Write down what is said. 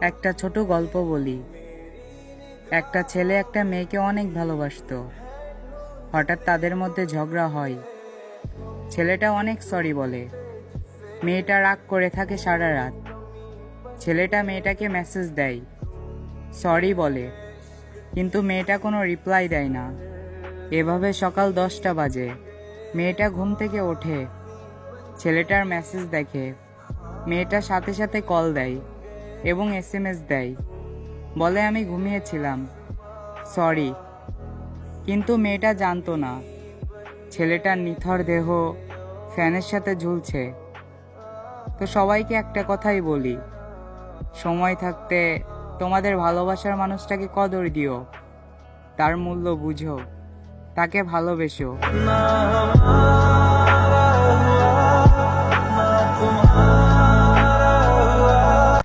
একটা ছোট গল্প বলি। একটা ছেলে একটা মেয়েকে অনেক ভালোবাসতো। হঠাৎ তাদের মধ্যে ঝগড়া হয়। ছেলেটা অনেক সরি বলে। মেয়েটা রাগ করে থাকে সারা রাত। ছেলেটা মেয়েটাকে মেসেজ দেয়, সরি বলে, কিন্তু মেয়েটা কোনো রিপ্লাই দেয় না। এভাবে সকাল 10টা বাজে। মেয়েটা ঘুম থেকে ওঠে, ছেলেটার মেসেজ দেখে। মেয়েটা সাথে সাথে কল দেয় এবং এসএমএস দেয়, বলে আমি ঘুমিয়েছিলাম, সরি। কিন্তু মেয়েটা জানতো না ছেলেটার নিথর দেহ ফ্যানের সাথে ঝুলছে। তো সবাইকে একটা কথাই বলি, সময় থাকতে তোমাদের ভালোবাসার মানুষটাকে কদর দিও, তার মূল্য বুঝো, তাকে ভালোবেসো।